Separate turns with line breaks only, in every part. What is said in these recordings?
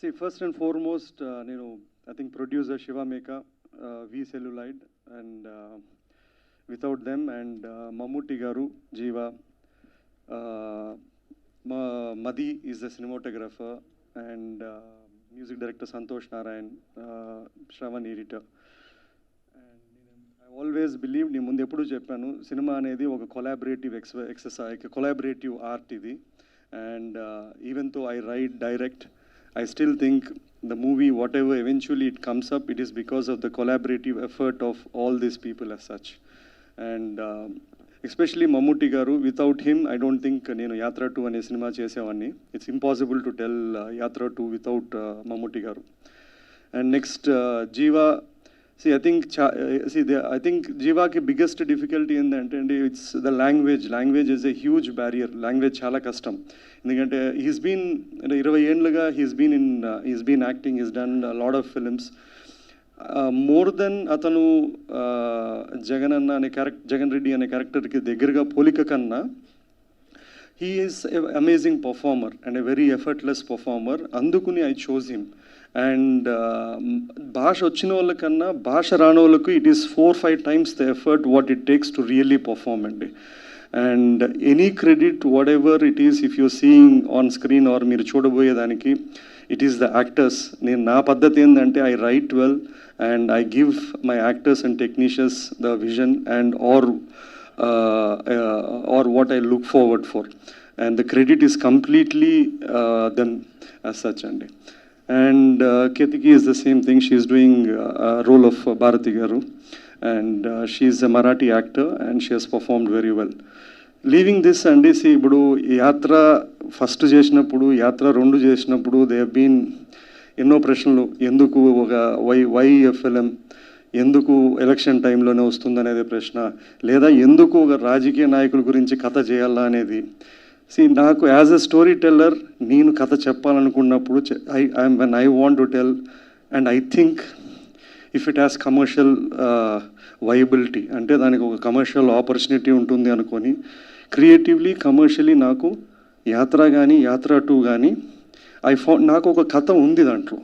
See, first and foremost, I think producer Shiva Meka, V Cellulite, and without them, and Mammootty Garu, Jeeva, Madi is the cinematographer, and music director Santosh Narayan, Shravan editor. I always believed, నేను ముందు ఎప్పుడు చెప్పాను, cinema అనేది ఒక collaborative exercise, collaborative art ఇది. And even though I write, direct, I still think the movie, whatever eventually it comes up, it is because of the collaborative effort of all these people as such. And especially Mammootty Garu, without him, I don't think నేను యాత్ర 2 అనే cinema చేసేవాడిని. It's impossible to tell యాత్ర 2 without Mammootty Garu. And next, Jeeva. See, I think Jeeva's biggest difficulty in the end, it's the language. Language is a huge barrier. Language chala custom. He's been, he's been acting, he's done a lot of films. More than atanu Jagan Reddy ane character ki deggaraga polika kanna, he is an amazing performer and a very effortless performer. Andukuni I chose him. And భాష వచ్చిన వాళ్ళకన్నా భాష రాని వాళ్ళకు it is 4-5 times the effort what it takes to really perform అండి. And any credit whatever it is, if you're seeing on screen or మీరు చూడబోయేదానికి, it is the actors. నేను నా పద్ధతి ఏంటంటే I write well and I give my actors and technicians the vision and or what I look forward for, and the credit is completely them as such అండి. And Ketiki is the same thing. She is doing a role of Bharati Garu, and she is a Marathi actor and she has performed very well. Leaving this, and see, ఇప్పుడు యాత్ర first చేసినప్పుడు, యాత్ర 2 చేసినప్పుడు, they have been ఎన్నో ప్రశ్నలు. ఎందుకు ఒక why film, ఎందుకు ఎలక్షన్ టైంలోనే వస్తుందనేది ప్రశ్న, లేదా ఎందుకు ఒక రాజకీయ నాయకుల గురించి కథ చేయాలా అనేది. నాకు యాజ్ అ స్టోరీ టెల్లర్, నేను కథ చెప్పాలనుకున్నప్పుడు when I want to tell, and I think if it has commercial viability, అంటే దానికి ఒక కమర్షియల్ ఆపర్చునిటీ ఉంటుంది అనుకొని క్రియేటివ్లీ కమర్షియలీ నాకు యాత్ర కానీ యాత్ర 2 కానీ నాకు ఒక కథ ఉంది దాంట్లో.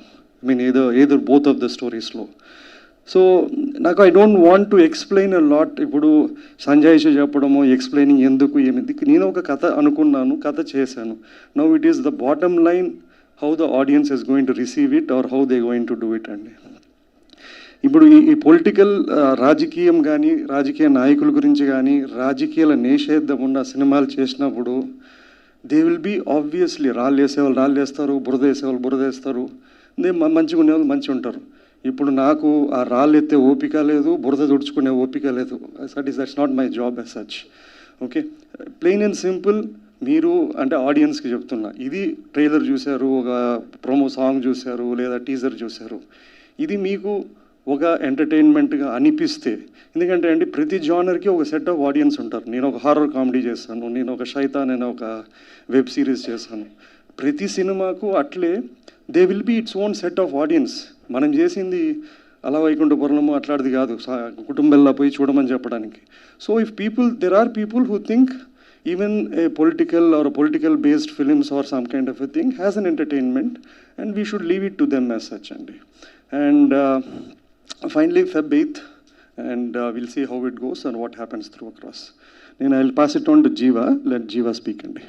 ఏదర్ బోత్ ఆఫ్ ద స్టోరీస్లో. సో నాకు I don't want to explain a lot. ఇప్పుడు సంజయ్ చెప్పడము, ఎక్స్ప్లెయినింగ్ ఎందుకు ఏమిది, నేను ఒక కథ అనుకున్నాను, కథ చేశాను. Now it is the bottom line, how the audience is going to receive it or how they going to do it అండి. ఇప్పుడు ఈ పొలిటికల్ రాజకీయం కానీ, రాజకీయ నాయకుల గురించి కానీ, రాజకీయాల నిషేధం ఉన్న సినిమాలు చేసినప్పుడు దే విల్ బీ ఆబ్వియస్లీ రాళ్ళు వేసేవాళ్ళు రాళ్ళు వేస్తారు, బురద వేసేవాళ్ళు బురద వేస్తారు, మంచిగా ఉండేవాళ్ళు మంచిగా ఉంటారు. ఇప్పుడు నాకు ఆ రాళ్ళు ఎత్తే ఓపిక లేదు, బురద తుడుచుకునే ఓపిక లేదు. That's not my job as such. Okay, plain and simple. మీరు అంటే ఆడియన్స్కి చెప్తున్నా, ఇది ట్రైలర్ చూశారు, ఒక ప్రోమో సాంగ్ చూశారు, లేదా టీజర్ చూశారు, ఇది మీకు ఒక ఎంటర్టైన్మెంట్గా అనిపిస్తే, ఎందుకంటే అండి ప్రతి జానర్కి ఒక సెట్ ఆఫ్ ఆడియన్స్ ఉంటారు. నేను ఒక హారర్ కామెడీ చేస్తాను, నేను ఒక శైతాన్ అనే ఒక వెబ్ సిరీస్ చేస్తాను. ప్రతి సినిమాకు Atlee they will be its own set of audience. మనం చేసింది అలా వైకుంఠపురము అట్లాంటిది కాదు, కుటుంబంలో పోయి చూడమని చెప్పడానికి. So if there are people who think even a political or a political based films or some kind of a thing has an entertainment, and we should leave it to them as such అండి. And finally Feb 8th, and we'll see how it goes and what happens through across. I'll pass it on to Jeeva. Let Jeeva speak అండి.